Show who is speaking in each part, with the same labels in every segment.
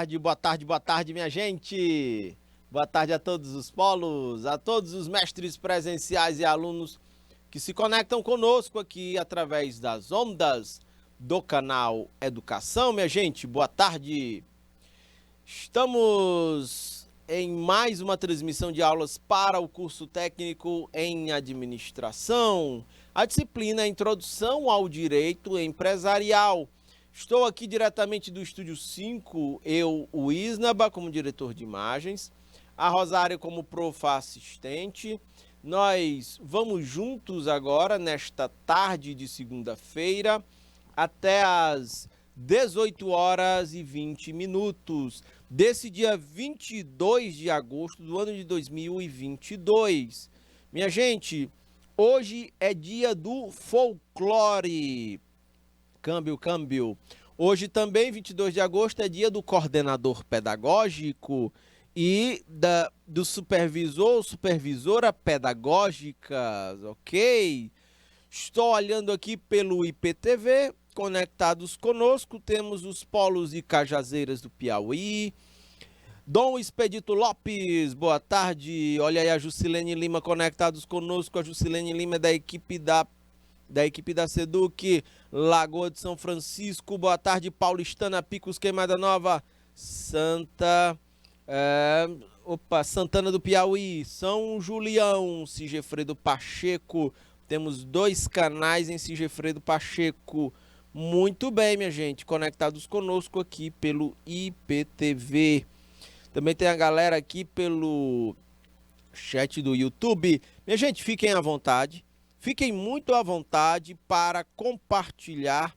Speaker 1: boa tarde, minha gente. Boa tarde a todos os polos, a todos os mestres presenciais e alunos que se conectam conosco aqui através das ondas do canal Educação, minha gente. Boa tarde. Estamos em mais uma transmissão de aulas para o curso técnico em administração, a disciplina Introdução ao Direito Empresarial. Estou aqui diretamente do Estúdio 5, eu, o Isnaba, como diretor de imagens, a Rosário como profa assistente. Nós vamos juntos agora, nesta tarde de segunda-feira, até às 18 horas e 20 minutos, desse dia 22 de agosto do ano de 2022. Minha gente, hoje é dia do folclore. Câmbio. Hoje também, 22 de agosto, é dia do coordenador pedagógico e do supervisor, supervisora pedagógica, ok? Estou olhando aqui pelo IPTV, conectados conosco, temos os polos e cajazeiras do Piauí. Dom Expedito Lopes, boa tarde. Olha aí a Jusilene Lima conectados conosco. A Jusilene Lima é da equipe da Seduc, Lagoa de São Francisco. Boa tarde, Paulistana, Picos, Queimada Nova, Santana do Piauí, São Julião, Sigefredo Pacheco. Temos 2 canais em Sigefredo Pacheco. Muito bem, minha gente, conectados conosco aqui pelo IPTV. Também tem a galera aqui pelo chat do YouTube. Minha gente, fiquem à vontade. Fiquem muito à vontade para compartilhar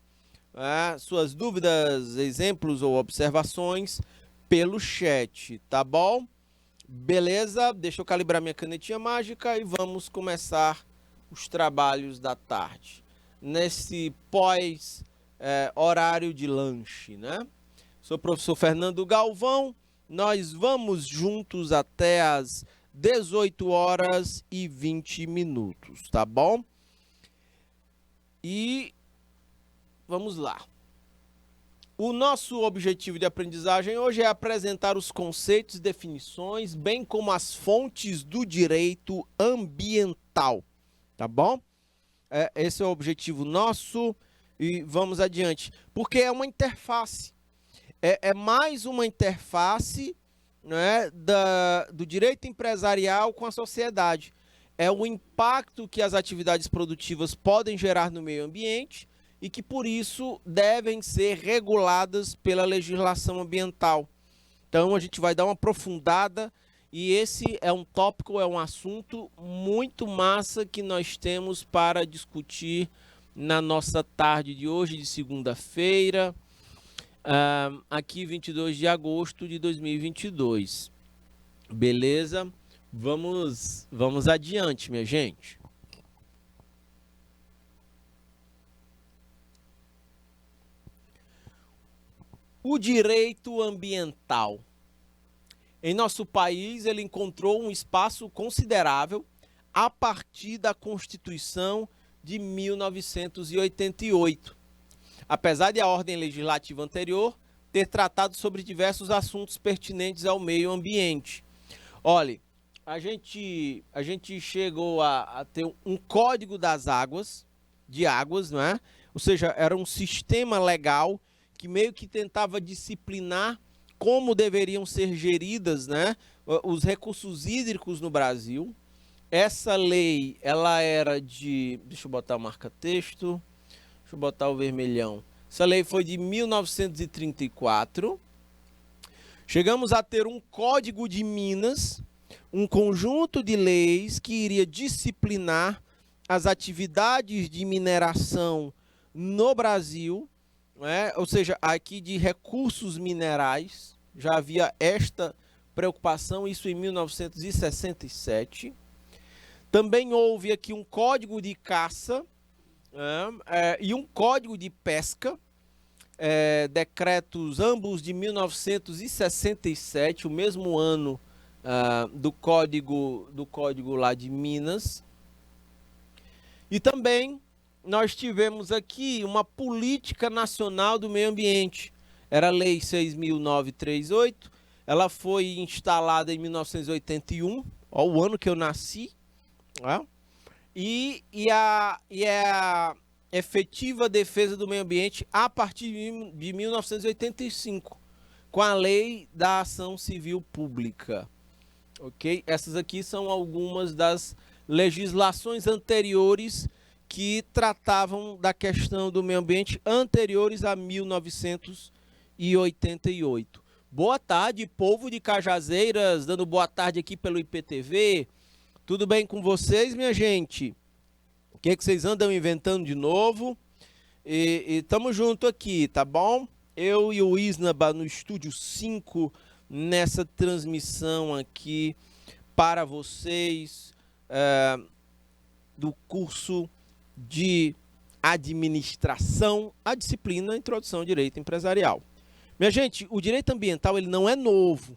Speaker 1: suas dúvidas, exemplos ou observações pelo chat, tá bom? Beleza? Deixa eu calibrar minha canetinha mágica e vamos começar os trabalhos da tarde. Nesse horário de lanche, né? Sou o professor Fernando Galvão. Nós vamos juntos até as 18 horas e 20 minutos, tá bom? E vamos lá. O nosso objetivo de aprendizagem hoje é apresentar os conceitos, definições, bem como as fontes do direito ambiental, tá bom? Esse é o objetivo nosso e vamos adiante. Porque é uma interface, é mais uma interface, né, do direito empresarial com a sociedade. É o impacto que as atividades produtivas podem gerar no meio ambiente e que, por isso, devem ser reguladas pela legislação ambiental. Então, a gente vai dar uma aprofundada e esse é um tópico, é um assunto muito massa que nós temos para discutir na nossa tarde de hoje, de segunda-feira, aqui 22 de agosto de 2022. Beleza? Vamos adiante, minha gente. O direito ambiental. Em nosso país, ele encontrou um espaço considerável a partir da Constituição de 1988. Apesar de a ordem legislativa anterior ter tratado sobre diversos assuntos pertinentes ao meio ambiente. Olha, a gente chegou a ter um Código das Águas, não é? Ou seja, era um sistema legal que meio que tentava disciplinar como deveriam ser geridas, né, os recursos hídricos no Brasil. Essa lei, ela era de... Deixa eu botar o marca-texto. Deixa eu botar o vermelhão. Essa lei foi de 1934. Chegamos a ter um Código de Minas, um conjunto de leis que iria disciplinar as atividades de mineração no Brasil, né? Ou seja, aqui de recursos minerais, já havia esta preocupação, isso em 1967. Também houve aqui um Código de Caça, e um Código de Pesca, decretos ambos de 1967, o mesmo ano do código lá de Minas. E também nós tivemos aqui uma política nacional do meio ambiente. era a Lei 6.938, ela foi instalada em 1981, ó, o ano que eu nasci, ó, e é a efetiva defesa do meio ambiente a partir de 1985, com a Lei da Ação Civil Pública. Ok? Essas aqui são algumas das legislações anteriores que tratavam da questão do meio ambiente anteriores a 1988. Boa tarde, povo de Cajazeiras, dando boa tarde aqui pelo IPTV. Tudo bem com vocês, minha gente? O que vocês andam inventando de novo? E tamo junto aqui, tá bom? Eu e o Isnaba no Estúdio 5, nessa transmissão aqui para vocês do curso de administração, a disciplina Introdução ao Direito Empresarial. Minha gente, o direito ambiental ele não é novo.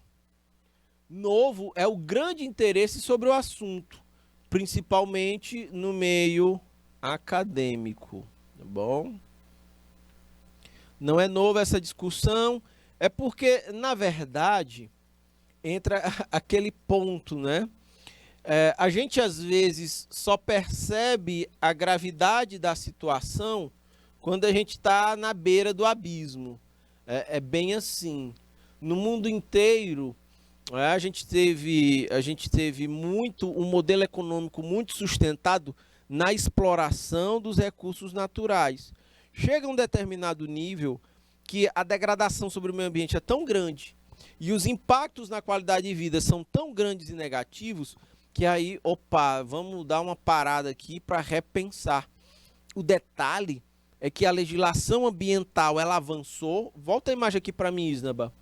Speaker 1: Novo é o grande interesse sobre o assunto, principalmente no meio acadêmico, tá bom? Não é novo essa discussão, é porque, na verdade, entra aquele ponto, né? A gente, às vezes, só percebe a gravidade da situação quando a gente está na beira do abismo. É bem assim. No mundo inteiro, a gente teve um modelo econômico muito sustentado na exploração dos recursos naturais. Chega a um determinado nível que a degradação sobre o meio ambiente é tão grande e os impactos na qualidade de vida são tão grandes e negativos que aí, opa, vamos dar uma parada aqui para repensar. O detalhe é que a legislação ambiental ela avançou. Volta a imagem aqui para mim, Isnaba.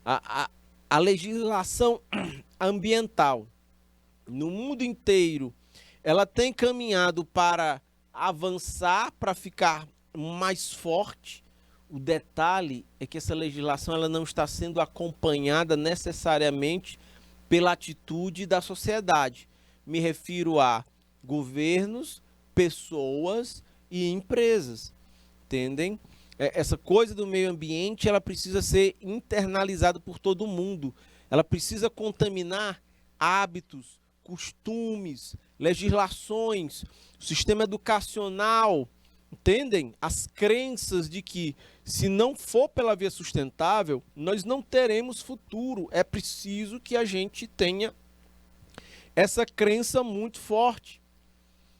Speaker 1: A legislação ambiental no mundo inteiro ela tem caminhado para avançar, para ficar mais forte. O detalhe é que essa legislação ela não está sendo acompanhada necessariamente pela atitude da sociedade. Me refiro a governos, pessoas e empresas. Entendem? Essa coisa do meio ambiente ela precisa ser internalizada por todo mundo. Ela precisa contaminar hábitos, costumes, legislações, o sistema educacional. Entendem? As crenças de que se não for pela via sustentável, nós não teremos futuro. É preciso que a gente tenha essa crença muito forte.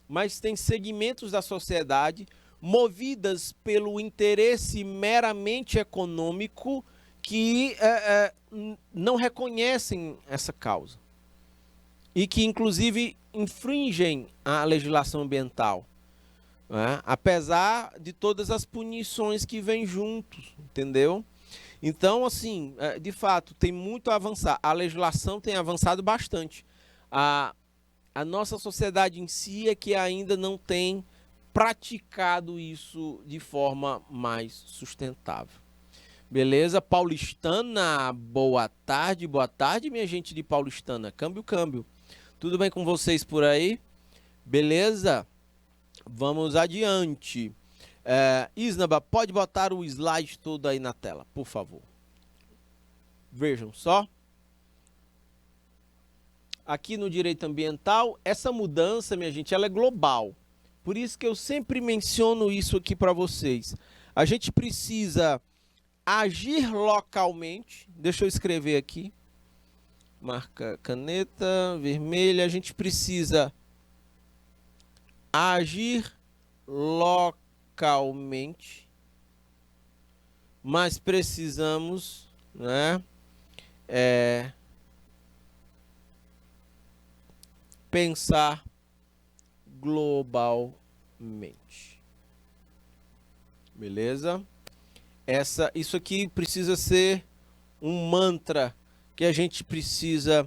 Speaker 1: Mas tem segmentos da sociedade movidas pelo interesse meramente econômico que não reconhecem essa causa. E que, inclusive, infringem a legislação ambiental. Apesar de todas as punições que vêm juntos, entendeu? Então, assim, de fato, tem muito a avançar. A legislação tem avançado bastante. A nossa sociedade em si é que ainda não tem praticado isso de forma mais sustentável. Beleza? Paulistana, boa tarde, minha gente de Paulistana. Câmbio, câmbio. Tudo bem com vocês por aí? Beleza? Vamos adiante. Isnaba, pode botar o slide todo aí na tela, por favor. Vejam só. Aqui no direito ambiental, essa mudança, minha gente, ela é global. Por isso que eu sempre menciono isso aqui para vocês. A gente precisa agir localmente. Deixa eu escrever aqui. Marca caneta vermelha. A gente precisa agir localmente, mas precisamos, né, pensar globalmente. Beleza? Isso aqui precisa ser um mantra que a gente precisa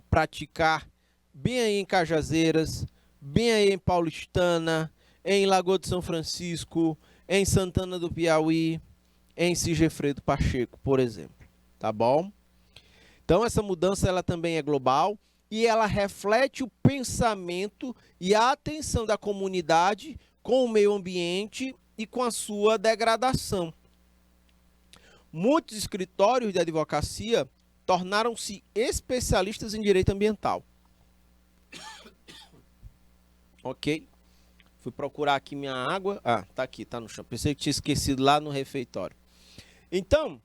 Speaker 1: praticar bem aí em Cajazeiras, bem aí em Paulistana, em Lagoa de São Francisco, em Santana do Piauí, em Sigefredo Pacheco, por exemplo. Tá bom? Então, essa mudança ela também é global e ela reflete o pensamento e a atenção da comunidade com o meio ambiente e com a sua degradação. muitos escritórios de advocacia tornaram-se especialistas em direito ambiental. Ok? Fui procurar aqui minha água. Ah, tá aqui, tá no chão. Pensei que tinha esquecido lá no refeitório. Então,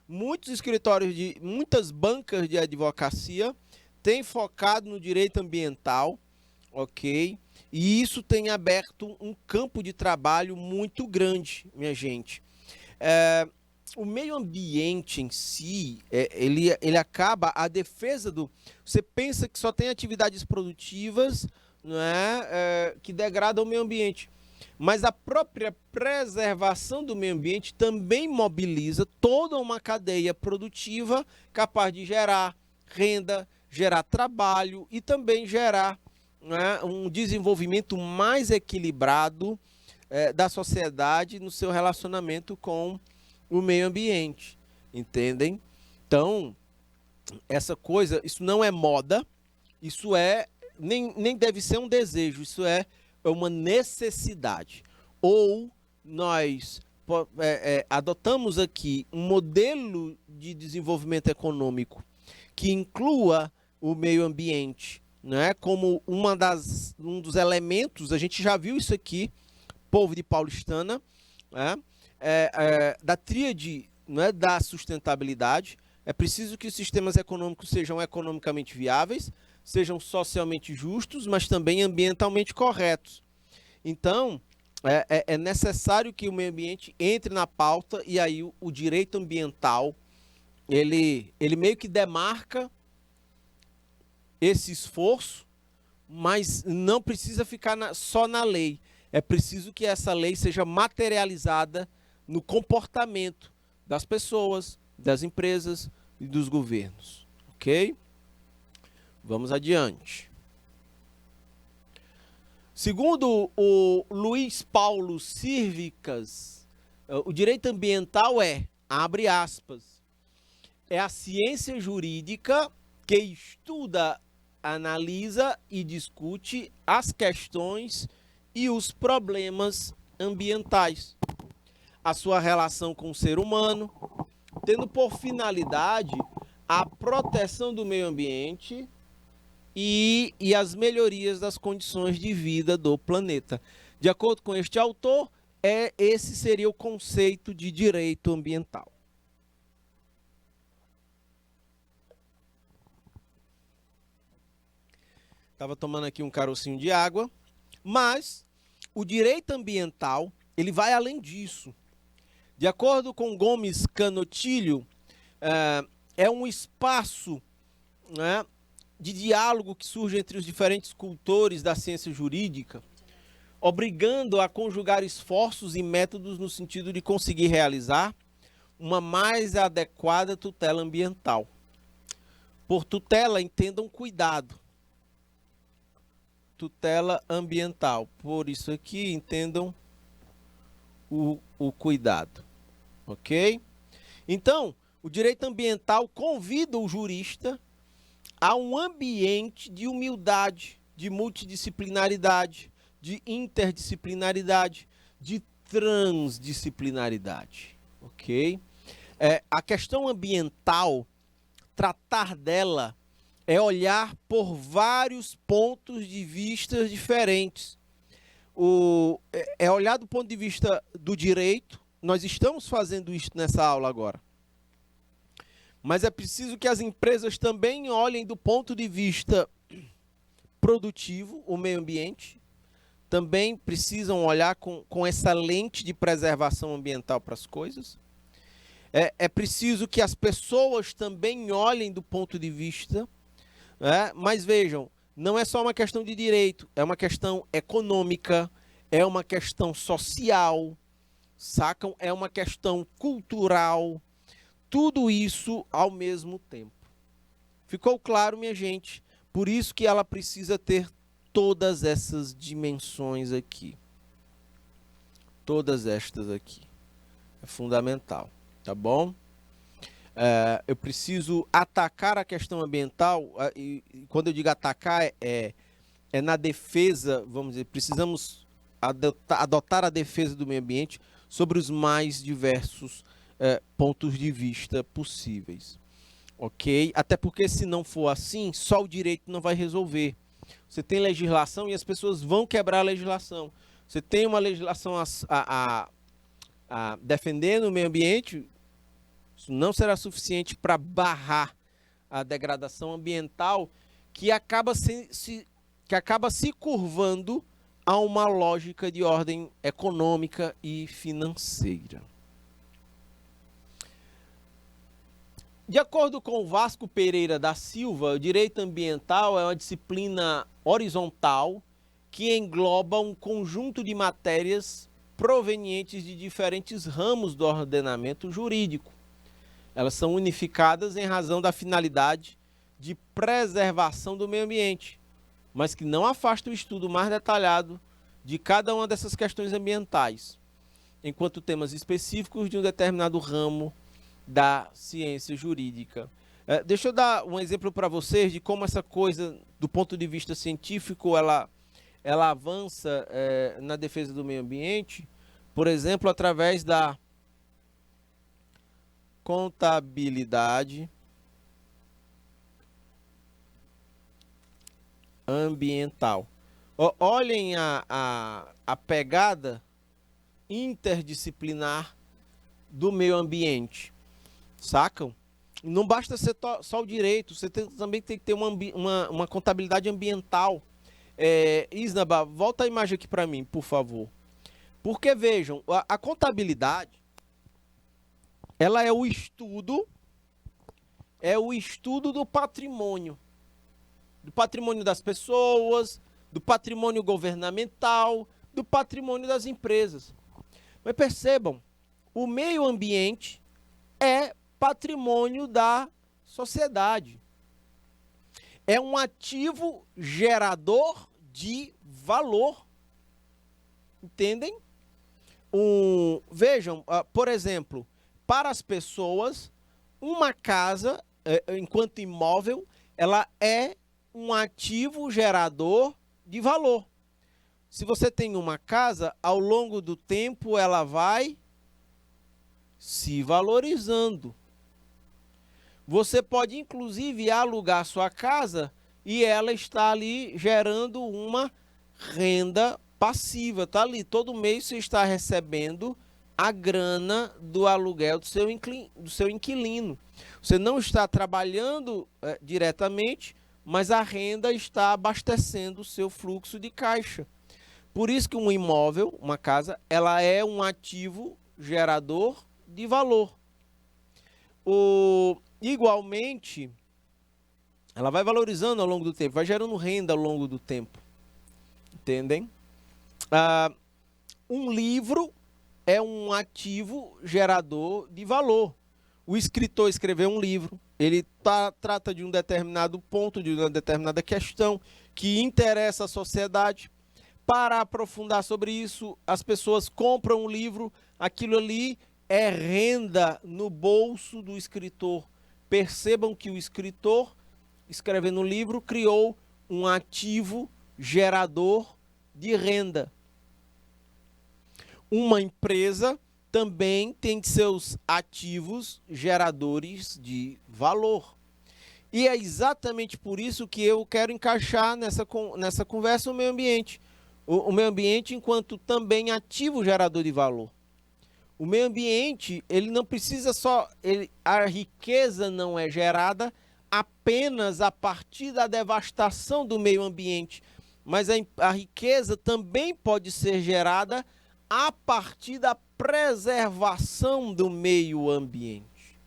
Speaker 1: muitos escritórios muitas bancas de advocacia têm focado no direito ambiental, ok? E isso tem aberto um campo de trabalho muito grande, minha gente. O meio ambiente em si, ele acaba a defesa do... Você pensa que só tem atividades produtivas, não é, que degradam o meio ambiente. Mas a própria preservação do meio ambiente também mobiliza toda uma cadeia produtiva capaz de gerar renda, gerar trabalho e também gerar, né, um desenvolvimento mais equilibrado da sociedade no seu relacionamento com o meio ambiente, entendem? Então, essa coisa, isso não é moda, isso nem deve ser um desejo, isso é uma necessidade. Ou nós adotamos aqui um modelo de desenvolvimento econômico que inclua o meio ambiente, né, como um dos elementos, a gente já viu isso aqui, povo de Paulistana, né, da tríade, né, da sustentabilidade. É preciso que os sistemas econômicos sejam economicamente viáveis, sejam socialmente justos, mas também ambientalmente corretos. Então, é necessário que o meio ambiente entre na pauta e aí o direito ambiental, ele meio que demarca esse esforço, mas não precisa ficar só na lei. É preciso que essa lei seja materializada no comportamento das pessoas, das empresas e dos governos. Ok? Vamos adiante. Segundo o Luiz Paulo Sirvicas, o direito ambiental abre aspas, é a ciência jurídica que estuda, analisa e discute as questões e os problemas ambientais, a sua relação com o ser humano, tendo por finalidade a proteção do meio ambiente e as melhorias das condições de vida do planeta. De acordo com este autor, esse seria o conceito de direito ambiental. Estava tomando aqui um carocinho de água, mas o direito ambiental, ele vai além disso. De acordo com Gomes Canotilho, é um espaço, né, de diálogo que surge entre os diferentes cultores da ciência jurídica, obrigando a conjugar esforços e métodos no sentido de conseguir realizar uma mais adequada tutela ambiental. Por tutela, entendam cuidado. Tutela ambiental. Por isso aqui, entendam o cuidado. Ok? Então, o direito ambiental convida o jurista a um ambiente de humildade, de multidisciplinaridade, de interdisciplinaridade, de transdisciplinaridade. Ok? A questão ambiental, tratar dela é olhar por vários pontos de vista diferentes. É olhar do ponto de vista do direito. Nós estamos fazendo isso nessa aula agora. Mas é preciso que as empresas também olhem do ponto de vista produtivo, o meio ambiente. Também precisam olhar com essa lente de preservação ambiental para as coisas. É preciso que as pessoas também olhem do ponto de vista. Mas vejam, não é só uma questão de direito, é uma questão econômica, é uma questão social, sacam? É uma questão cultural, tudo isso ao mesmo tempo. Ficou claro, minha gente? Por isso que ela precisa ter todas essas dimensões aqui. Todas estas aqui. É fundamental, tá bom? Eu preciso atacar a questão ambiental, e quando eu digo atacar, é na defesa, vamos dizer, precisamos adotar a defesa do meio ambiente sobre os mais diversos pontos de vista possíveis. Ok? Até porque se não for assim, só o direito não vai resolver. Você tem legislação e as pessoas vão quebrar a legislação. Você tem uma legislação defendendo o meio ambiente, isso não será suficiente para barrar a degradação ambiental que acaba se curvando a uma lógica de ordem econômica e financeira. De acordo com o Vasco Pereira da Silva, o direito ambiental é uma disciplina horizontal que engloba um conjunto de matérias provenientes de diferentes ramos do ordenamento jurídico. Elas são unificadas em razão da finalidade de preservação do meio ambiente, mas que não afasta o estudo mais detalhado de cada uma dessas questões ambientais, enquanto temas específicos de um determinado ramo da ciência jurídica. Deixa eu dar um exemplo para vocês de como essa coisa, do ponto de vista científico, ela avança na defesa do meio ambiente, por exemplo, através da contabilidade ambiental. Olhem a pegada interdisciplinar do meio ambiente. Sacam? Não basta ser só o direito, você também tem que ter uma contabilidade ambiental. Isnaba, volta a imagem aqui para mim, por favor. Porque, vejam, a contabilidade, ela é o estudo do patrimônio das pessoas, do patrimônio governamental, do patrimônio das empresas. Mas percebam, o meio ambiente é patrimônio da sociedade. É um ativo gerador de valor. Entendem? Vejam, por exemplo, para as pessoas, uma casa, enquanto imóvel, ela é um ativo gerador de valor. Se você tem uma casa, ao longo do tempo ela vai se valorizando. Você pode, inclusive, alugar sua casa e ela está ali gerando uma renda passiva. Está ali, todo mês você está recebendo a grana do aluguel do seu inquilino. Você não está trabalhando diretamente, mas a renda está abastecendo o seu fluxo de caixa. Por isso que um imóvel, uma casa, ela é um ativo gerador de valor. Igualmente, ela vai valorizando ao longo do tempo, vai gerando renda ao longo do tempo. Entendem? Um livro é um ativo gerador de valor. O escritor escreveu um livro, ele trata de um determinado ponto, de uma determinada questão que interessa a sociedade. Para aprofundar sobre isso, as pessoas compram um livro, aquilo ali é renda no bolso do escritor. Percebam que o escritor, escrevendo um livro, criou um ativo gerador de renda. Uma empresa também tem seus ativos geradores de valor. E é exatamente por isso que eu quero encaixar nessa conversa o meio ambiente. O meio ambiente enquanto também ativo gerador de valor. O meio ambiente, ele não precisa a riqueza não é gerada apenas a partir da devastação do meio ambiente, mas a riqueza também pode ser gerada a partir da preservação do meio ambiente.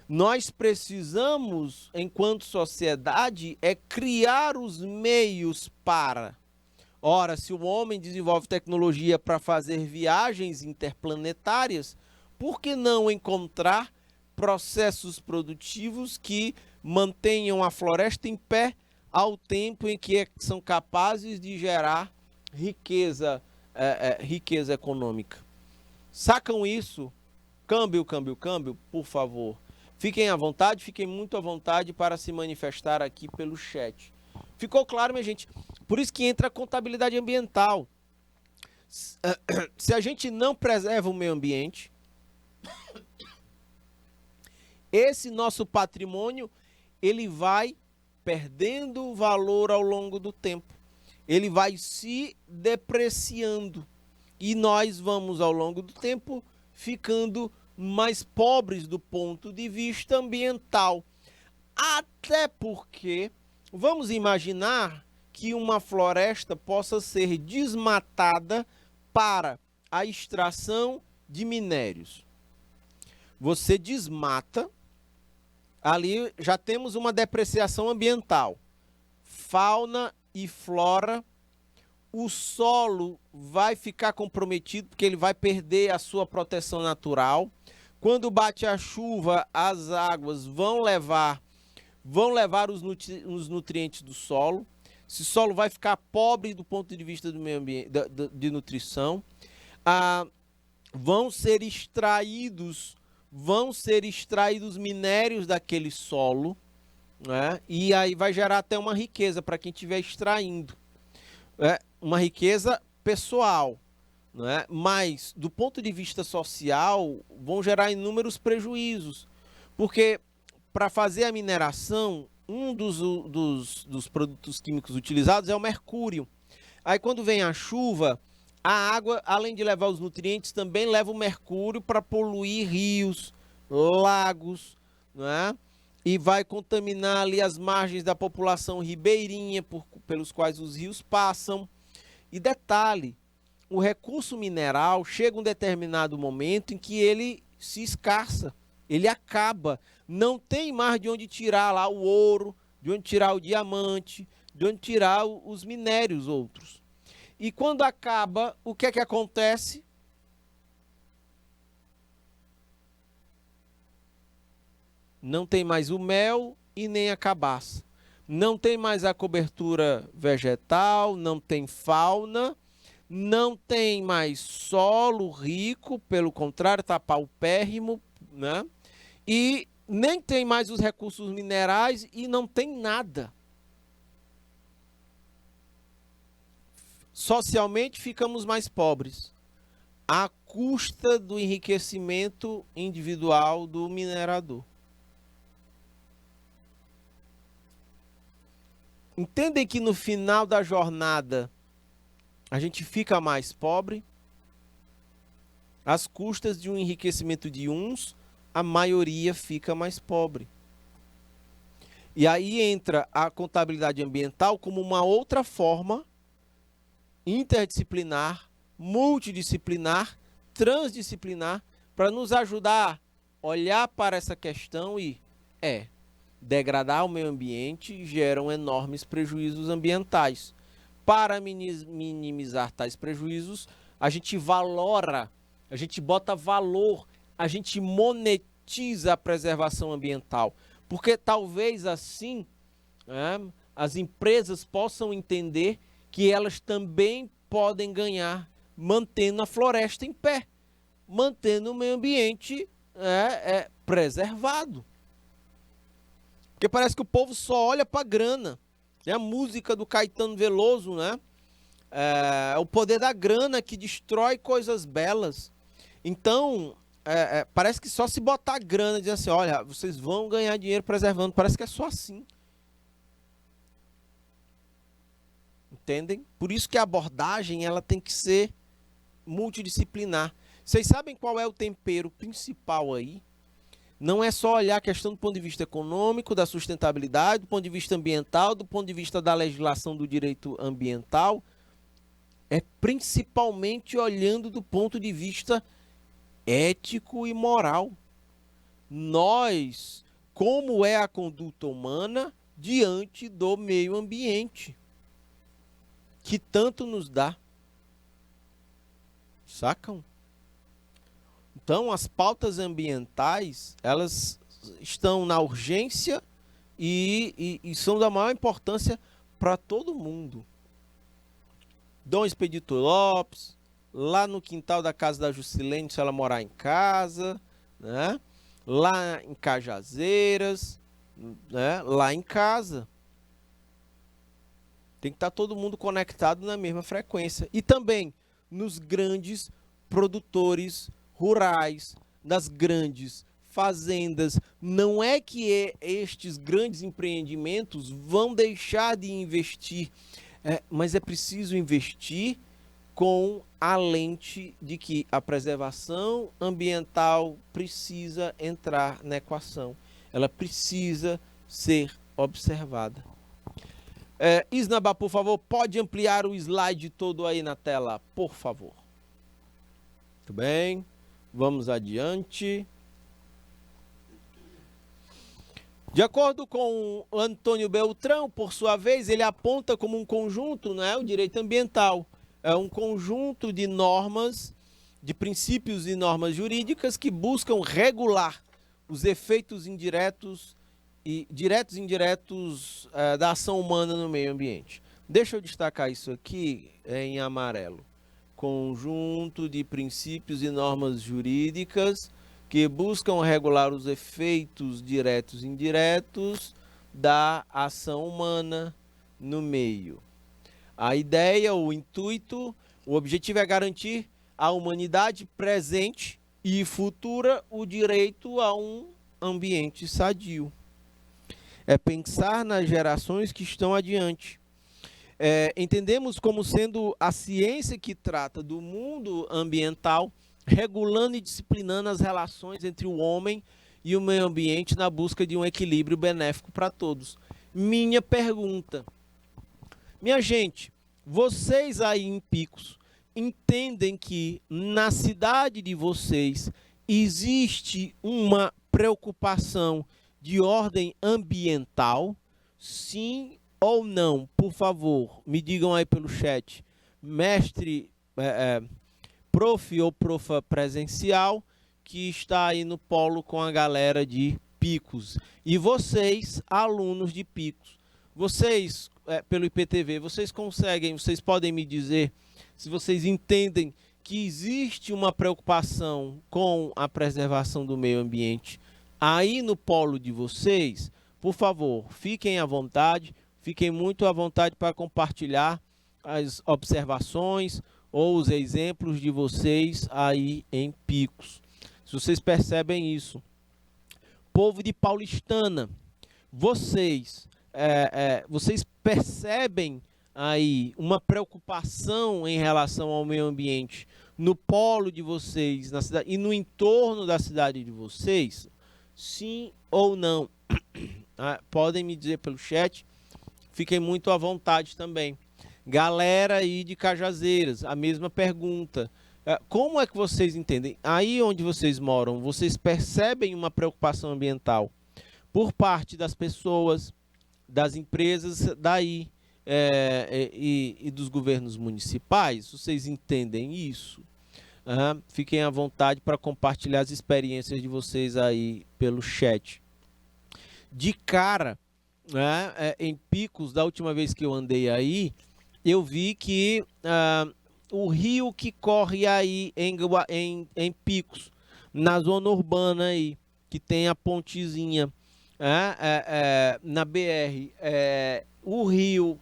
Speaker 1: Nós precisamos, enquanto sociedade, criar os meios para. Ora, se o homem desenvolve tecnologia para fazer viagens interplanetárias, por que não encontrar processos produtivos que mantenham a floresta em pé ao tempo em que são capazes de gerar riqueza econômica? Sacam isso? Câmbio, por favor. Fiquem à vontade, fiquem muito à vontade para se manifestar aqui pelo chat. Ficou claro, minha gente? Por isso que entra a contabilidade ambiental. Se a gente não preserva o meio ambiente, Esse nosso patrimônio, ele vai perdendo valor ao longo do tempo. Ele vai se depreciando. E nós vamos, ao longo do tempo, ficando mais pobres do ponto de vista ambiental. Até porque, vamos imaginar que uma floresta possa ser desmatada para a extração de minérios. Você desmata, ali já temos uma depreciação ambiental. Fauna e flora, o solo vai ficar comprometido porque ele vai perder a sua proteção natural. Quando bate a chuva, as águas vão levar os nutrientes do solo. Esse solo vai ficar pobre do ponto de vista do meio ambiente, de nutrição. Vão ser extraídos minérios daquele solo, né? E aí vai gerar até uma riqueza para quem estiver extraindo, uma riqueza pessoal, né? Mas do ponto de vista social vão gerar inúmeros prejuízos, porque para fazer a mineração, um dos produtos químicos utilizados é o mercúrio. Aí quando vem a chuva, a água, além de levar os nutrientes, também leva o mercúrio para poluir rios, lagos, né? E vai contaminar ali as margens da população ribeirinha pelos quais os rios passam. E detalhe, o recurso mineral chega um determinado momento em que ele se escassa, ele acaba. Não tem mais de onde tirar lá o ouro, de onde tirar o diamante, de onde tirar os minérios outros. E quando acaba, o que é que acontece? Não tem mais o mel e nem a cabaça. Não tem mais a cobertura vegetal, não tem fauna, não tem mais solo rico, pelo contrário, está paupérrimo, né? E nem tem mais os recursos minerais e não tem nada. Socialmente ficamos mais pobres, à custa do enriquecimento individual do minerador. Entendem que no final da jornada a gente fica mais pobre? Às custas de um enriquecimento de uns, a maioria fica mais pobre. E aí entra a contabilidade ambiental como uma outra forma interdisciplinar, multidisciplinar, transdisciplinar, para nos ajudar a olhar para essa questão e degradar o meio ambiente geram enormes prejuízos ambientais. Para minimizar tais prejuízos, a gente valora, a gente bota valor, a gente monetiza a preservação ambiental. Porque talvez assim as empresas possam entender que elas também podem ganhar mantendo a floresta em pé, mantendo o meio ambiente preservado. Porque parece que o povo só olha para a grana. A música do Caetano Veloso, né? É o poder da grana que destrói coisas belas. Então, parece que só se botar grana e dizer assim, olha, vocês vão ganhar dinheiro preservando. Parece que é só assim. Entendem? Por isso que a abordagem ela tem que ser multidisciplinar. Vocês sabem qual é o tempero principal aí? Não é só olhar a questão do ponto de vista econômico, da sustentabilidade, do ponto de vista ambiental, do ponto de vista da legislação do direito ambiental. É principalmente olhando do ponto de vista ético e moral. Nós, como é a conduta humana diante do meio ambiente, que tanto nos dá. Sacam? Então, as pautas ambientais, elas estão na urgência e são da maior importância para todo mundo. Dom Expedito Lopes, lá no quintal da casa da Juscelene, se ela morar em casa, né? Lá em Cajazeiras, né? Lá em casa. Tem que estar todo mundo conectado na mesma frequência. E também nos grandes produtores rurais, das grandes fazendas. Não é que estes grandes empreendimentos vão deixar de investir, mas é preciso investir com a lente de que a preservação ambiental precisa entrar na equação. Ela precisa ser observada. Isnaba, por favor, pode ampliar o slide todo aí na tela, por favor. Muito bem, vamos adiante. De acordo com Antônio Beltrão, por sua vez, ele aponta como um conjunto, né, o direito ambiental. É um conjunto de normas, de princípios e normas jurídicas que buscam regular os efeitos indiretos e diretos e indiretos da ação humana no meio ambiente. Deixa eu destacar isso aqui em amarelo. Conjunto de princípios e normas jurídicas que buscam regular os efeitos diretos e indiretos da ação humana no meio. A ideia, o intuito, o objetivo é garantir à humanidade presente e futura o direito a um ambiente sadio. É pensar nas gerações que estão adiante. Entendemos como sendo a ciência que trata do mundo ambiental, regulando e disciplinando as relações entre o homem e o meio ambiente na busca de um equilíbrio benéfico para todos. Minha pergunta: minha gente, vocês aí em Picos entendem que na cidade de vocês existe uma preocupação de ordem ambiental? Sim ou não? Por favor, me digam aí pelo chat. Mestre, prof ou profa presencial, que está aí no polo com a galera de Picos. E vocês, alunos de Picos, vocês, pelo IPTV, vocês podem me dizer se vocês entendem que existe uma preocupação com a preservação do meio ambiente aí no polo de vocês? Por favor, fiquem à vontade, fiquem muito à vontade para compartilhar as observações ou os exemplos de vocês aí em Picos. Se vocês percebem isso. Povo de Paulistana, vocês percebem aí uma preocupação em relação ao meio ambiente no polo de vocês, na cidade e no entorno da cidade de vocês? Sim ou não? Podem me dizer pelo chat. Fiquem muito à vontade também. Galera aí de Cajazeiras, a mesma pergunta. Como é que vocês entendem? Aí onde vocês moram, vocês percebem uma preocupação ambiental por parte das pessoas, das empresas daí e dos governos municipais? Vocês entendem isso? Fiquem à vontade para compartilhar as experiências de vocês aí pelo chat. De cara, em Picos, da última vez que eu andei aí, eu vi que o rio que corre aí em Picos, na zona urbana aí, que tem a pontezinha na BR, o rio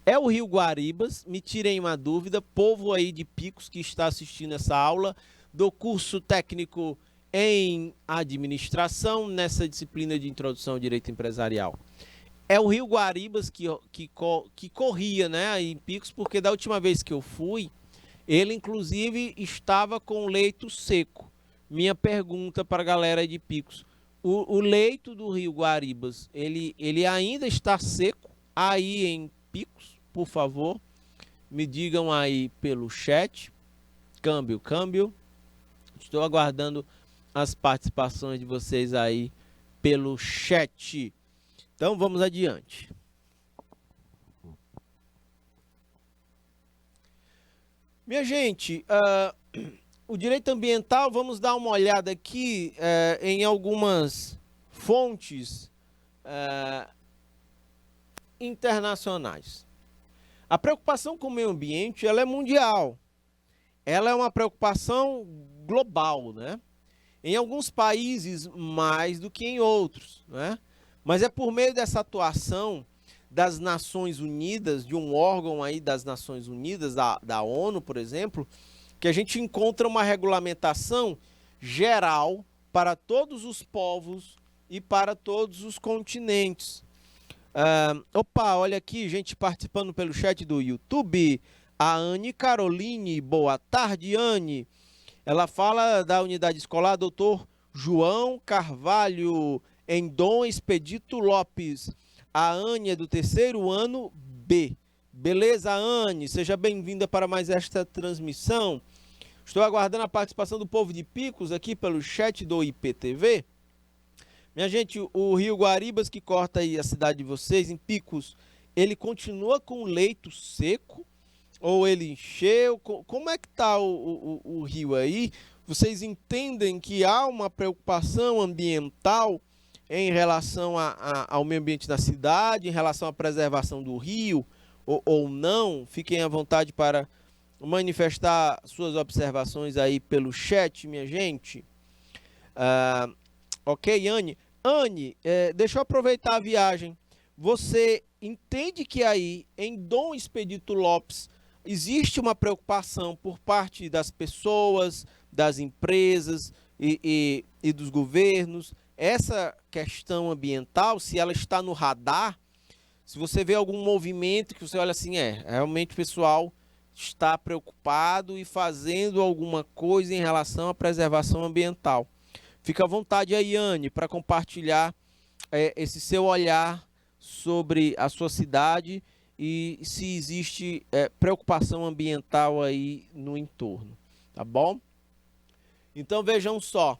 Speaker 1: é o Rio Guaribas. Me tirem uma dúvida, povo aí de Picos que está assistindo essa aula do curso técnico em administração, nessa disciplina de introdução ao direito empresarial. É o Rio Guaribas que corria, né, aí em Picos, porque da última vez que eu fui, ele inclusive estava com o leito seco. Minha pergunta para a galera de Picos: o leito do Rio Guaribas, ele ainda está seco aí em Picos? Por favor, me digam aí pelo chat. Câmbio. Estou aguardando as participações de vocês aí pelo chat. Então, vamos adiante. Minha gente, o direito ambiental, vamos dar uma olhada aqui em algumas fontes internacionais. A preocupação com o meio ambiente, ela é mundial. Ela é uma preocupação global, né? Em alguns países mais do que em outros, né? Mas é por meio dessa atuação das Nações Unidas, de um órgão aí das Nações Unidas, da ONU, por exemplo, que a gente encontra uma regulamentação geral para todos os povos e para todos os continentes. Opa, olha aqui, gente participando pelo chat do YouTube. A Anne Caroline, boa tarde, Anne. Ela fala da unidade escolar Dr. João Carvalho, em Dom Expedito Lopes. A Anne é do 3º ano B. Beleza, Anne? Seja bem-vinda para mais esta transmissão. Estou aguardando a participação do povo de Picos aqui pelo chat do IPTV. Minha gente, o rio Guaribas, que corta aí a cidade de vocês, em Picos, ele continua com o leito seco? Ou ele encheu? Como é que está o rio aí? Vocês entendem que há uma preocupação ambiental em relação ao meio ambiente da cidade, em relação à preservação do rio, ou não? Fiquem à vontade para manifestar suas observações aí pelo chat, minha gente. Ok, Anne? Anne, deixa eu aproveitar a viagem. Você entende que aí, em Dom Expedito Lopes, existe uma preocupação por parte das pessoas, das empresas e dos governos? Essa questão ambiental, se ela está no radar, se você vê algum movimento que você olha assim, realmente o pessoal está preocupado e fazendo alguma coisa em relação à preservação ambiental. Fica à vontade aí, Anne, para compartilhar esse seu olhar sobre a sua cidade e se existe preocupação ambiental aí no entorno, tá bom? Então vejam só,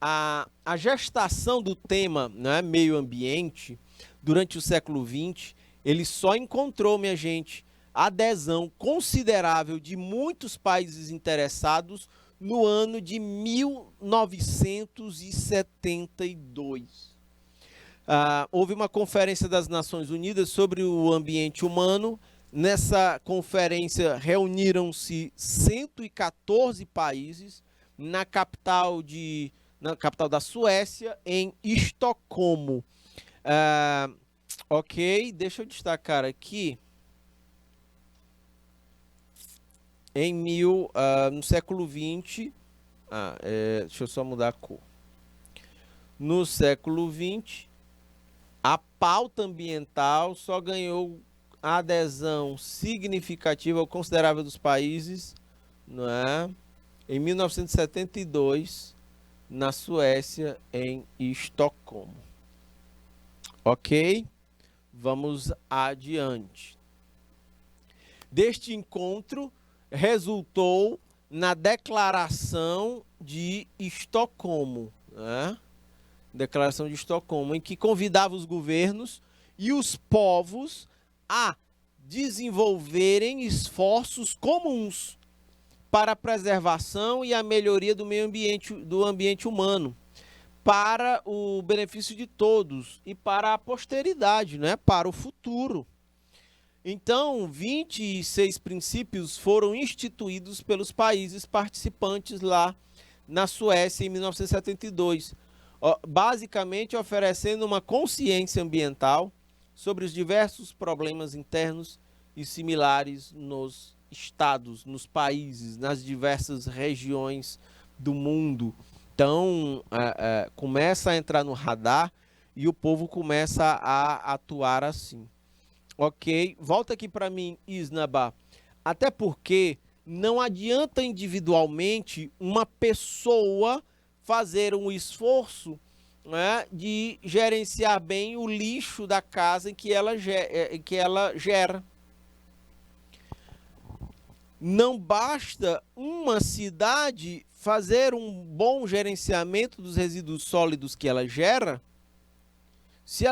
Speaker 1: a gestação do tema, né, meio ambiente, durante o século XX, ele só encontrou, minha gente, adesão considerável de muitos países interessados no ano de 1972. Houve uma conferência das Nações Unidas sobre o ambiente humano. Nessa conferência reuniram-se 114 países na capital da Suécia, em Estocolmo. Ok, deixa eu destacar aqui. No século XX, deixa eu só mudar a cor. No século XX, a pauta ambiental só ganhou adesão significativa ou considerável dos países, não é? Em 1972, na Suécia, em Estocolmo. Ok? Vamos adiante. Deste encontro, resultou na Declaração de Estocolmo, né? Declaração de Estocolmo, em que convidava os governos e os povos a desenvolverem esforços comuns para a preservação e a melhoria do meio ambiente, do ambiente humano, para o benefício de todos e para a posteridade, né? Para o futuro. Então, 26 princípios foram instituídos pelos países participantes lá na Suécia em 1972, basicamente oferecendo uma consciência ambiental sobre os diversos problemas internos e similares nos estados, nos países, nas diversas regiões do mundo. Então, começa a entrar no radar e o povo começa a atuar assim. Ok, volta aqui para mim, Isnaba. Até porque não adianta individualmente uma pessoa fazer um esforço, né, de gerenciar bem o lixo da casa que ela gera. Não basta uma cidade fazer um bom gerenciamento dos resíduos sólidos que ela gera, se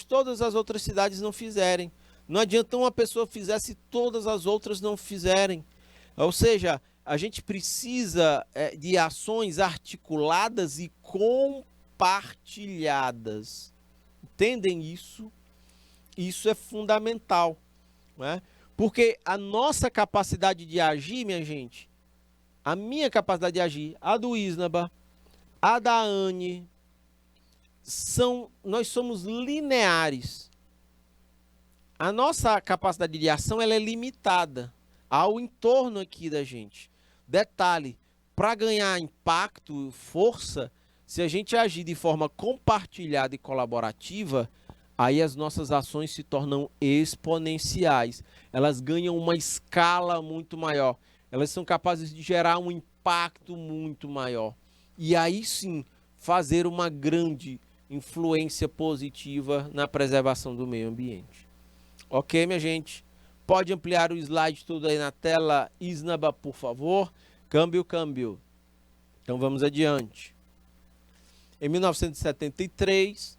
Speaker 1: todas as outras cidades não fizerem. Não adianta uma pessoa fizer se todas as outras não fizerem. Ou seja, a gente precisa de ações articuladas e compartilhadas. Entendem isso? Isso é fundamental, né? Porque a nossa capacidade de agir, minha gente, a minha capacidade de agir, a do Isnaba, a da Anne, nós somos lineares. A nossa capacidade de ação ela é limitada ao entorno aqui da gente. Detalhe, para ganhar impacto, força, se a gente agir de forma compartilhada e colaborativa, aí as nossas ações se tornam exponenciais. Elas ganham uma escala muito maior. Elas são capazes de gerar um impacto muito maior. E aí sim, fazer uma grande influência positiva na preservação do meio ambiente. Ok, minha gente? Pode ampliar o slide todo aí na tela, Isnaba, por favor. Câmbio. Então vamos adiante. Em 1973,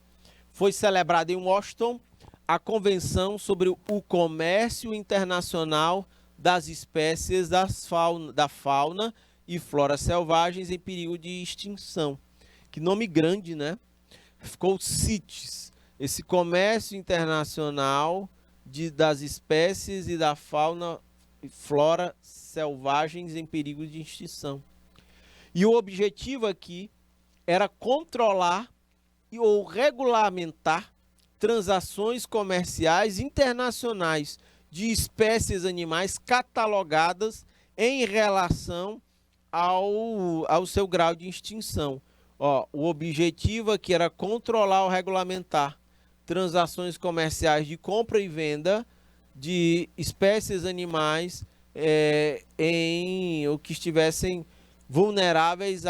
Speaker 1: foi celebrada em Washington a Convenção sobre o Comércio Internacional das Espécies da Fauna e Flora Selvagens em Perigo de Extinção. Que nome grande, né? Ficou CITES, esse Comércio Internacional das Espécies e da Fauna e Flora Selvagens em Perigo de Extinção. E o objetivo aqui era controlar ou regulamentar transações comerciais internacionais de espécies animais catalogadas em relação ao seu grau de extinção. Ó, o objetivo aqui era controlar ou regulamentar transações comerciais de compra e venda de espécies animais ou que estivessem vulneráveis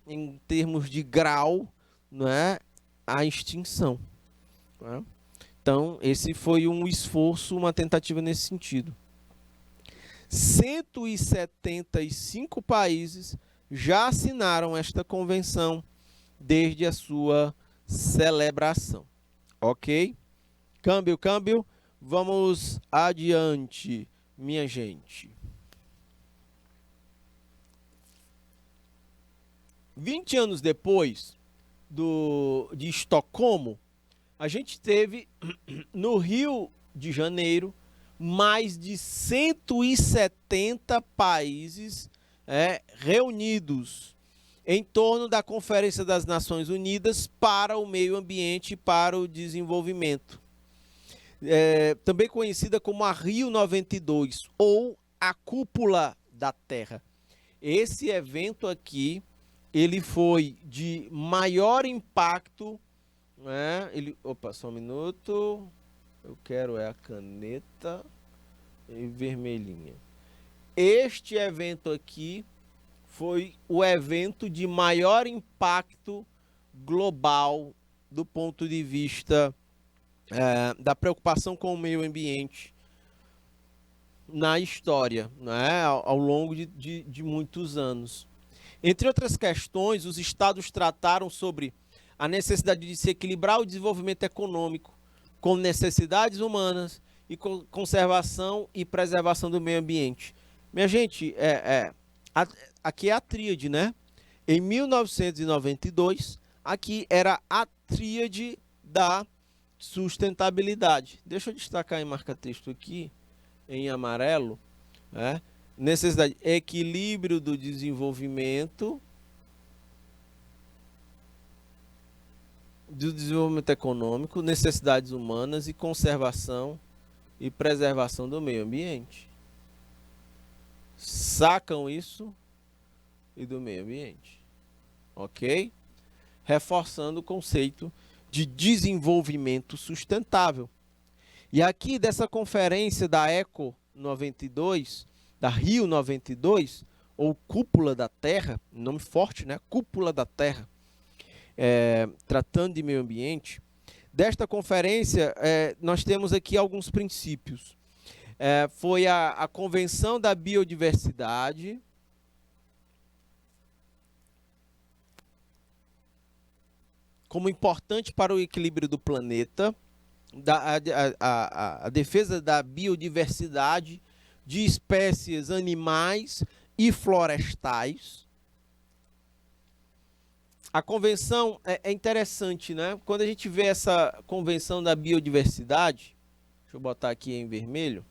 Speaker 1: em termos de grau, não é, à extinção. Não é? Então, esse foi um esforço, uma tentativa nesse sentido. 175 países já assinaram esta convenção desde a sua celebração. Ok? Câmbio. Vamos adiante, minha gente. 20 anos depois de Estocolmo, a gente teve no Rio de Janeiro mais de 170 países reunidos em torno da Conferência das Nações Unidas para o Meio Ambiente e para o Desenvolvimento. Também conhecida como a Rio 92 ou a Cúpula da Terra. Esse evento aqui, ele foi de maior impacto, né? Opa, só um minuto. Eu quero a caneta e vermelhinha. Este evento aqui foi o evento de maior impacto global do ponto de vista da preocupação com o meio ambiente na história, né? Ao longo de muitos anos. Entre outras questões, os estados trataram sobre a necessidade de se equilibrar o desenvolvimento econômico com necessidades humanas e com conservação e preservação do meio ambiente. Minha gente, aqui é a tríade, né? Em 1992, aqui era a tríade da sustentabilidade. Deixa eu destacar em marca-texto aqui, em amarelo, né? Necessidade, equilíbrio do desenvolvimento econômico, necessidades humanas e conservação e preservação do meio ambiente. Sacam isso? E do meio ambiente. Ok? Reforçando o conceito de desenvolvimento sustentável. E aqui dessa conferência da ECO 92, da Rio 92, ou Cúpula da Terra, nome forte, né? Cúpula da Terra, tratando de meio ambiente. Desta conferência, nós temos aqui alguns princípios. Foi a Convenção da Biodiversidade, como importante para o equilíbrio do planeta, a defesa da biodiversidade de espécies animais e florestais. A convenção é interessante, né? Quando a gente vê essa convenção da biodiversidade, deixa eu botar aqui em vermelho,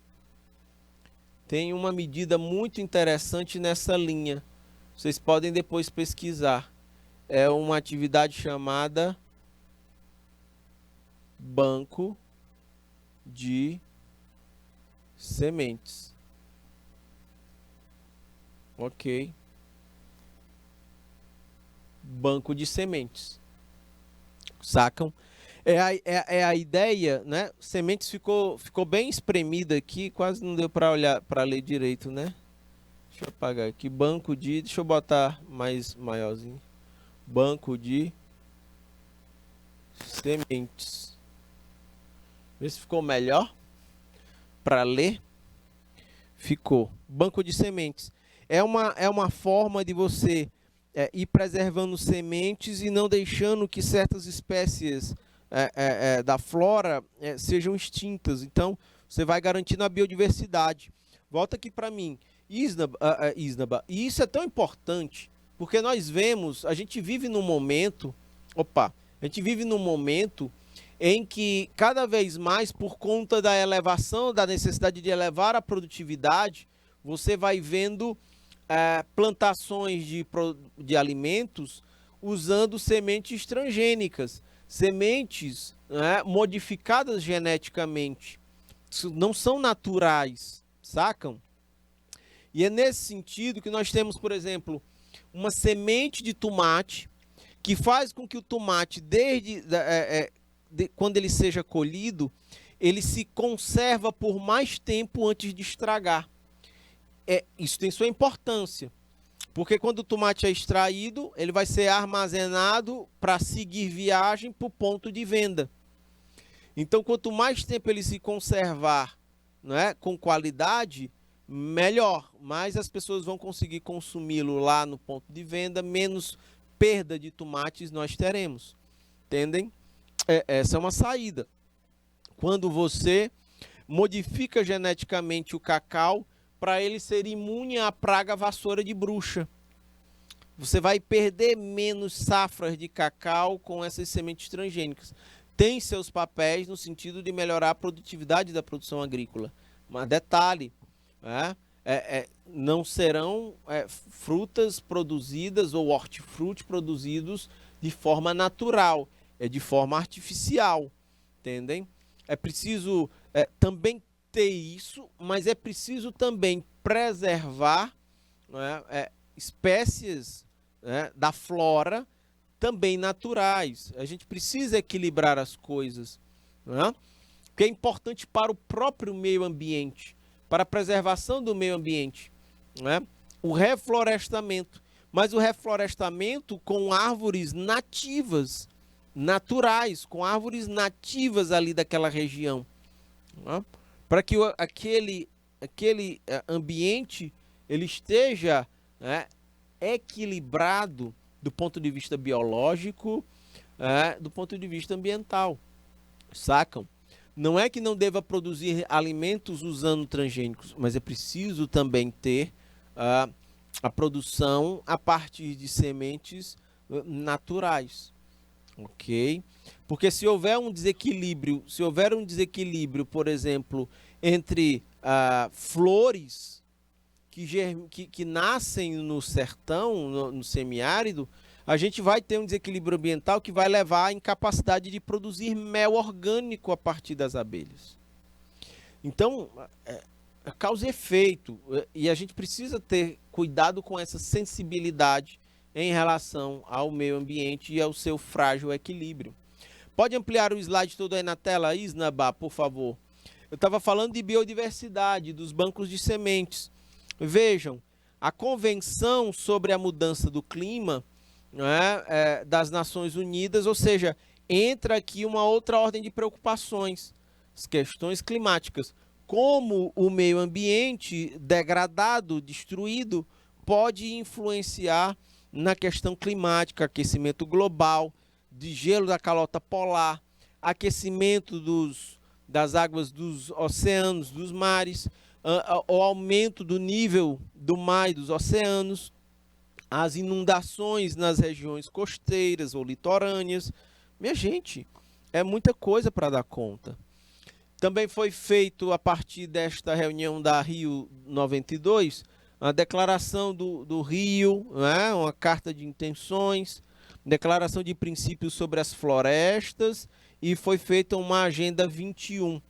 Speaker 1: tem uma medida muito interessante nessa linha. Vocês podem depois pesquisar. É uma atividade chamada Banco de Sementes. Ok. banco de sementes. Sacam? É a ideia, né? Sementes ficou bem espremida aqui, quase não deu para olhar, para ler direito, né? Deixa eu apagar aqui. Banco de. Deixa eu botar mais maiorzinho. Banco de sementes. Vê se ficou melhor para ler. Ficou. Banco de sementes. É uma forma de você ir preservando sementes e não deixando que certas espécies da flora sejam extintas. Então, você vai garantindo a biodiversidade. Volta aqui para mim. Isnaba. E isso é tão importante, porque nós vemos, a gente vive num momento, em que cada vez mais, por conta da elevação, da necessidade de elevar a produtividade, você vai vendo plantações de alimentos usando sementes transgênicas, sementes modificadas geneticamente, não são naturais, sacam? E é nesse sentido que nós temos, por exemplo, uma semente de tomate que faz com que o tomate, quando ele seja colhido, ele se conserva por mais tempo antes de estragar. Isso tem sua importância, porque quando o tomate é extraído, ele vai ser armazenado para seguir viagem para o ponto de venda. Então, quanto mais tempo ele se conservar, com qualidade, melhor, mais as pessoas vão conseguir consumi-lo lá no ponto de venda, menos perda de tomates nós teremos. Entendem? Essa é uma saída. Quando você modifica geneticamente o cacau para ele ser imune à praga vassoura de bruxa, você vai perder menos safras de cacau com essas sementes transgênicas. Tem seus papéis no sentido de melhorar a produtividade da produção agrícola. Mas detalhe, não serão frutas produzidas ou hortifruti produzidos de forma natural, de forma artificial, entendem? É preciso também ter isso, mas é preciso também preservar espécies da flora também naturais. A gente precisa equilibrar as coisas, que é importante para o próprio meio ambiente, para a preservação do meio ambiente, o reflorestamento, mas o reflorestamento com árvores nativas, naturais, com árvores nativas ali daquela região, para que aquele ambiente ele esteja equilibrado do ponto de vista biológico, do ponto de vista ambiental, sacam? Não é que não deva produzir alimentos usando transgênicos, mas é preciso também ter a produção a partir de sementes naturais, ok? Porque se houver um desequilíbrio, por exemplo, entre flores que nascem no sertão, no semiárido, a gente vai ter um desequilíbrio ambiental que vai levar à incapacidade de produzir mel orgânico a partir das abelhas. Então, causa e efeito, e a gente precisa ter cuidado com essa sensibilidade em relação ao meio ambiente e ao seu frágil equilíbrio. Pode ampliar o slide todo aí na tela, Isnaba, por favor. Eu estava falando de biodiversidade, dos bancos de sementes. Vejam, a Convenção sobre a Mudança do Clima das Nações Unidas, ou seja, entra aqui uma outra ordem de preocupações, as questões climáticas. Como o meio ambiente degradado, destruído, pode influenciar na questão climática, aquecimento global, de gelo da calota polar, aquecimento das águas dos oceanos, dos mares, o aumento do nível do mar e dos oceanos, as inundações nas regiões costeiras ou litorâneas. Minha gente, é muita coisa para dar conta. Também foi feito, a partir desta reunião da Rio 92, a declaração do Rio, uma carta de intenções, declaração de princípios sobre as florestas, e foi feita uma agenda 21,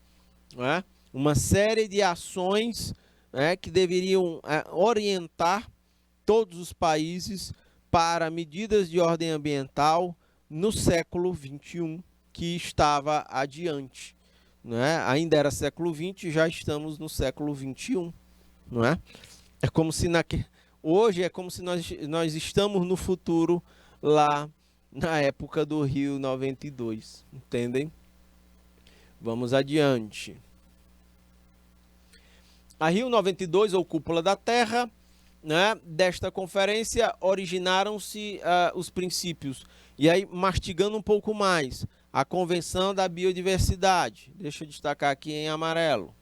Speaker 1: uma série de ações que deveriam orientar todos os países para medidas de ordem ambiental no século XXI, que estava adiante. Não é? Ainda era século XX, já estamos no século XXI. Não é? É como se hoje é como se nós estamos no futuro lá na época do Rio 92. Entendem? Vamos adiante. A Rio 92, ou Cúpula da Terra, né, desta conferência originaram-se os princípios. E aí, mastigando um pouco mais, a Convenção da Biodiversidade. Deixa eu destacar aqui em amarelo.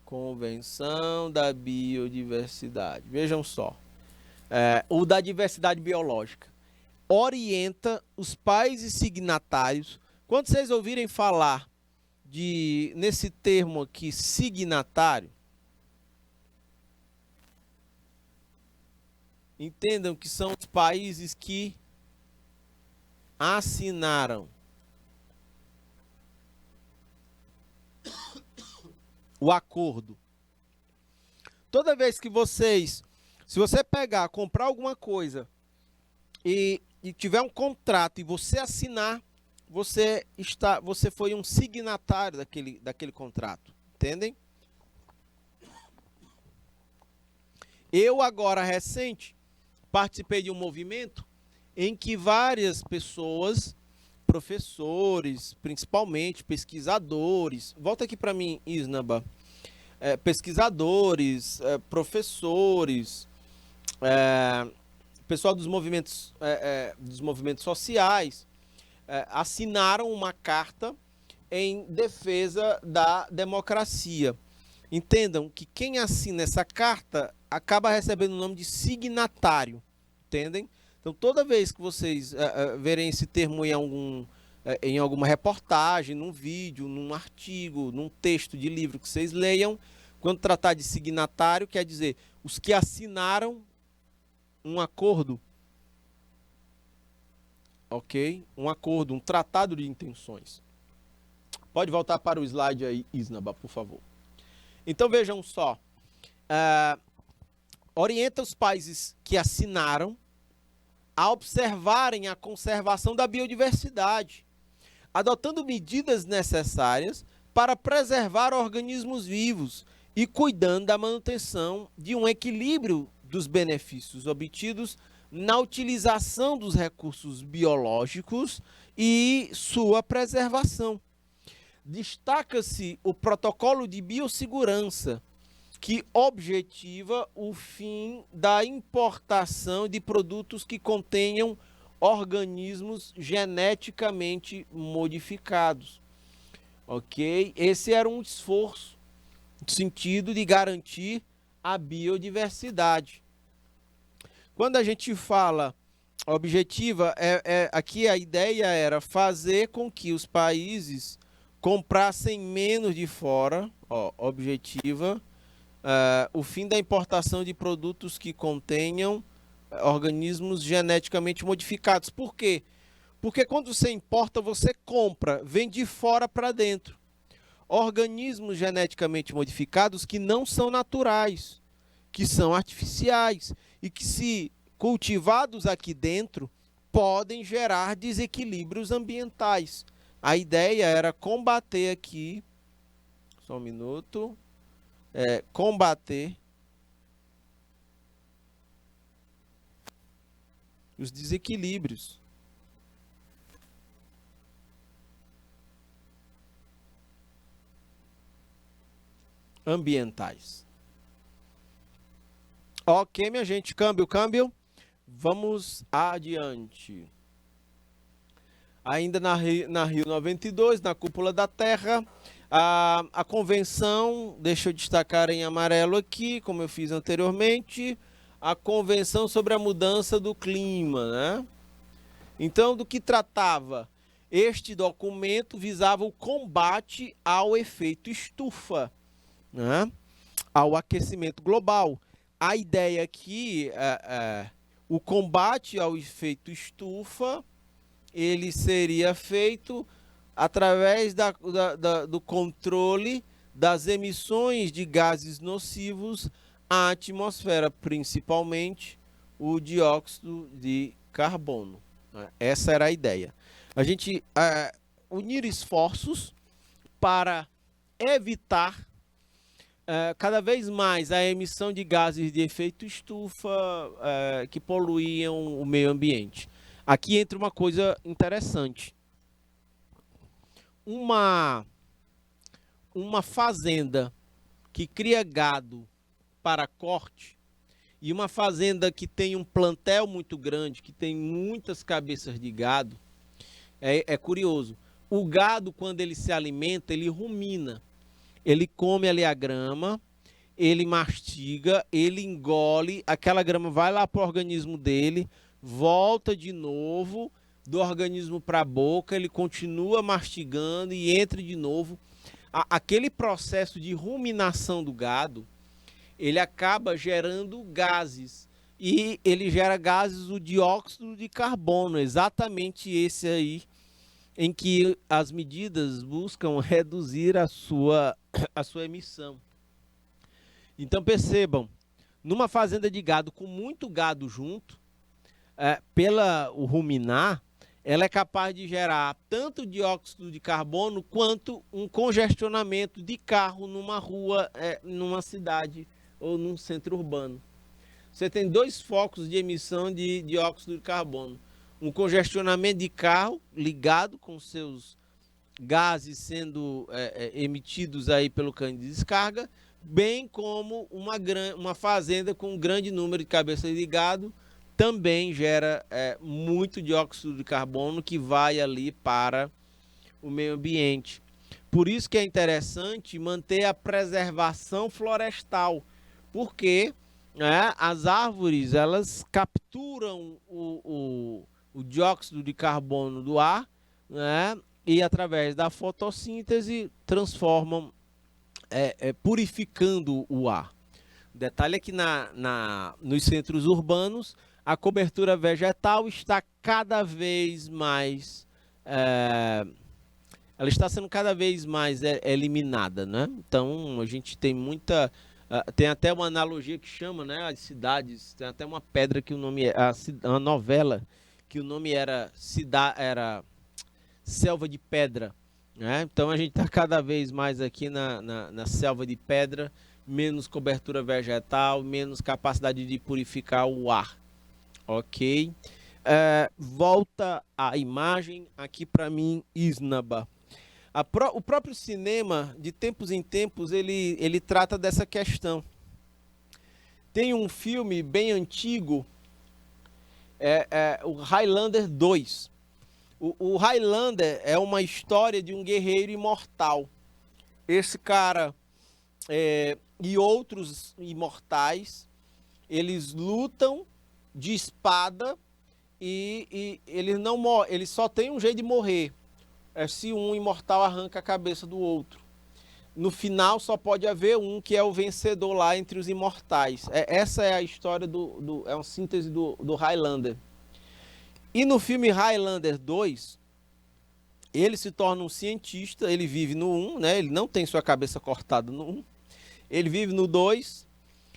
Speaker 1: Convenção da Biodiversidade. Vejam só. O da diversidade biológica. Orienta os países signatários. Quando vocês ouvirem falar nesse termo aqui, signatário, entendam que são os países que assinaram o acordo. Toda vez que se você comprar alguma coisa e tiver um contrato e você assinar, você foi um signatário daquele contrato, entendem? Eu agora recente participei de um movimento em que várias pessoas, professores, principalmente pesquisadores, volta aqui para mim, Isnaba, pesquisadores, professores, pessoal dos movimentos sociais, assinaram uma carta em defesa da democracia. Entendam que quem assina essa carta acaba recebendo o nome de signatário, entendem? Então, toda vez que vocês verem esse termo em alguma reportagem, num vídeo, num artigo, num texto de livro que vocês leiam, quando tratar de signatário, quer dizer, os que assinaram um acordo, ok? Um acordo, um tratado de intenções. Pode voltar para o slide aí, Isnaba, por favor. Então, vejam só. Orienta os países que assinaram a observarem a conservação da biodiversidade, adotando medidas necessárias para preservar organismos vivos e cuidando da manutenção de um equilíbrio dos benefícios obtidos na utilização dos recursos biológicos e sua preservação. Destaca-se o protocolo de biossegurança, que objetiva o fim da importação de produtos que contenham organismos geneticamente modificados. Ok? Esse era um esforço no sentido de garantir a biodiversidade. Quando a gente fala objetiva, aqui a ideia era fazer com que os países comprassem menos de fora, objetiva, o fim da importação de produtos que contenham organismos geneticamente modificados. Por quê? Porque quando você importa, você compra, vem de fora para dentro. Organismos geneticamente modificados que não são naturais, que são artificiais e que, se cultivados aqui dentro, podem gerar desequilíbrios ambientais. A ideia era combater aqui, só um minuto, combater os desequilíbrios ambientais. Ok, minha gente, câmbio. Vamos adiante. Ainda na Rio 92, na Cúpula da Terra, a convenção, deixa eu destacar em amarelo aqui, como eu fiz anteriormente, a Convenção sobre a Mudança do Clima, né? Então, do que tratava? Este documento visava o combate ao efeito estufa, né? Ao aquecimento global. A ideia aqui o combate ao efeito estufa, ele seria feito através do controle das emissões de gases nocivos à atmosfera, principalmente o dióxido de carbono. Essa era a ideia. A gente unir esforços para evitar cada vez mais a emissão de gases de efeito estufa que poluíam o meio ambiente. Aqui entra uma coisa interessante. Uma fazenda que cria gado para corte e uma fazenda que tem um plantel muito grande, que tem muitas cabeças de gado, é curioso. O gado, quando ele se alimenta, ele rumina. Ele come ali a grama, ele mastiga, ele engole, aquela grama vai lá para o organismo dele, volta de novo do organismo para a boca, ele continua mastigando e entra de novo. Aquele processo de ruminação do gado, ele acaba gerando gases. E ele gera gases, o dióxido de carbono, exatamente esse aí, em que as medidas buscam reduzir a sua emissão. Então percebam, numa fazenda de gado com muito gado junto, o ruminar, ela é capaz de gerar tanto dióxido de carbono quanto um congestionamento de carro numa rua, numa cidade ou num centro urbano. Você tem dois focos de emissão de dióxido de carbono. Um congestionamento de carro ligado com seus gases sendo emitidos aí pelo cano de descarga, bem como uma fazenda com um grande número de cabeças de gado também gera muito dióxido de carbono que vai ali para o meio ambiente. Por isso que é interessante manter a preservação florestal, porque as árvores elas capturam o dióxido de carbono do ar, e através da fotossíntese transformam, purificando o ar. O detalhe é que nos centros urbanos a cobertura vegetal está cada vez mais, ela está sendo cada vez mais eliminada, né? Então a gente tem muita, tem até uma analogia que chama, as cidades, tem até uma pedra que o nome é uma novela que o nome era Selva de Pedra, né? Então a gente está cada vez mais aqui na selva de pedra, menos cobertura vegetal, menos capacidade de purificar o ar. Ok? Volta a imagem aqui para mim, Isnaba. O próprio cinema, de tempos em tempos, ele trata dessa questão. Tem um filme bem antigo, o Highlander 2. O Highlander é uma história de um guerreiro imortal. Esse cara e outros imortais, eles lutam de espada e eles não morrem, eles só tem um jeito de morrer. Se um imortal arranca a cabeça do outro. No final só pode haver um que é o vencedor lá entre os imortais. Essa é a história é uma síntese do Highlander. E no filme Highlander 2, ele se torna um cientista, ele vive no 1, né? Ele não tem sua cabeça cortada no 1. Ele vive no 2,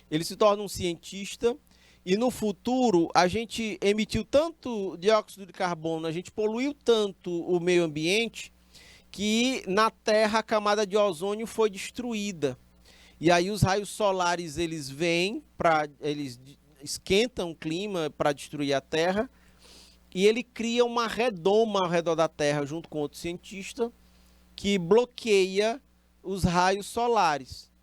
Speaker 1: ele se torna um cientista. E no futuro, a gente emitiu tanto dióxido de carbono, a gente poluiu tanto o meio ambiente, que na Terra a camada de ozônio foi destruída. E aí os raios solares, eles vêm, eles esquentam o clima para destruir a Terra, e ele cria uma redoma ao redor da Terra, junto com outro cientista, que bloqueia os raios solares.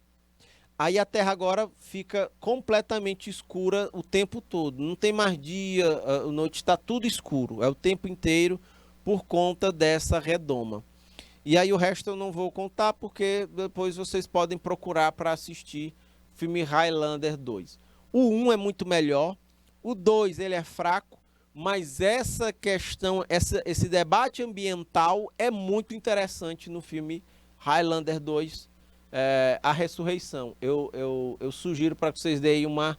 Speaker 1: Aí a Terra agora fica completamente escura o tempo todo. Não tem mais dia, a noite está tudo escuro. É o tempo inteiro por conta dessa redoma. E aí o resto eu não vou contar, porque depois vocês podem procurar para assistir o filme Highlander 2. O 1 é muito melhor, o 2 ele é fraco, mas essa questão, esse debate ambiental é muito interessante no filme Highlander 2. A ressurreição. Eu sugiro para que vocês deem uma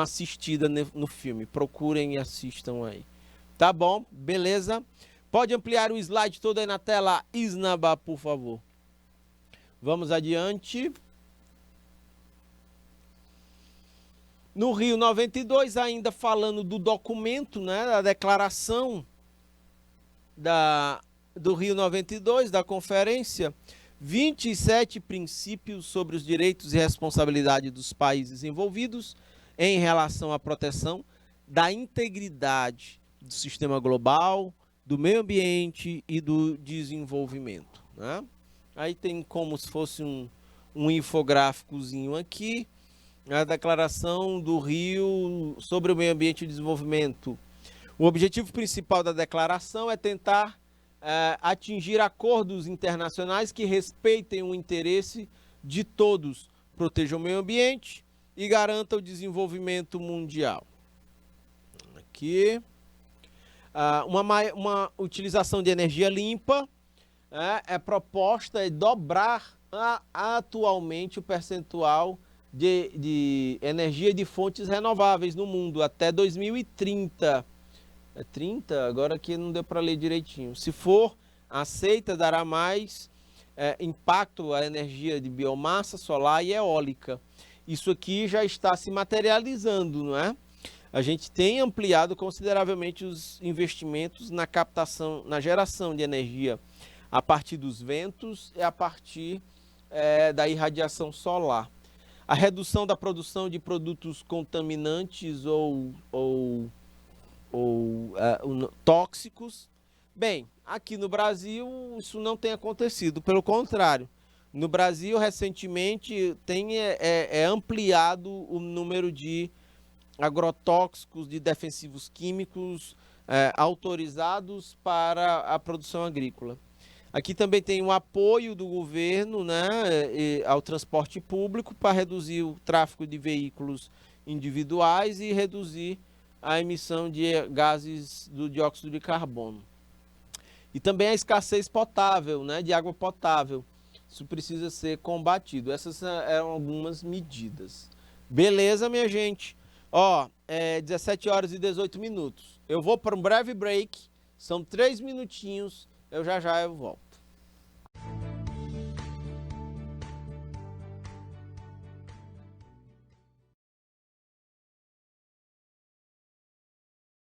Speaker 1: assistida no filme. Procurem e assistam aí. Tá bom? Beleza? Pode ampliar o slide todo aí na tela, Isnaba, por favor. Vamos adiante. No Rio 92, ainda falando do documento, né, da declaração do Rio 92, da conferência, 27 princípios sobre os direitos e responsabilidade dos países envolvidos em relação à proteção da integridade do sistema global, do meio ambiente e do desenvolvimento, né? Aí tem como se fosse um infográficozinho aqui, a declaração do Rio sobre o meio ambiente e o desenvolvimento. O objetivo principal da declaração é tentar atingir acordos internacionais que respeitem o interesse de todos, protejam o meio ambiente e garantam o desenvolvimento mundial. Aqui, uma utilização de energia limpa é proposta dobrar atualmente o percentual de energia de fontes renováveis no mundo até 2030. É 30? Agora aqui não deu para ler direitinho. Se for aceita, dará mais impacto à energia de biomassa solar e eólica. Isso aqui já está se materializando, não é? A gente tem ampliado consideravelmente os investimentos na captação, na geração de energia a partir dos ventos e a partir da irradiação solar. A redução da produção de produtos contaminantes ou tóxicos. Bem, aqui no Brasil isso não tem acontecido, pelo contrário. No Brasil, recentemente, tem ampliado o número de agrotóxicos, de defensivos químicos autorizados para a produção agrícola. Aqui também tem o apoio do governo, né, ao transporte público para reduzir o tráfego de veículos individuais e reduzir a emissão de gases do dióxido de carbono. E também a escassez potável, né, de água potável. Isso precisa ser combatido. Essas eram algumas medidas. Beleza, minha gente? Ó, 17 horas e 18 minutos. Eu vou para um breve break. São 3 minutinhos. Eu já volto.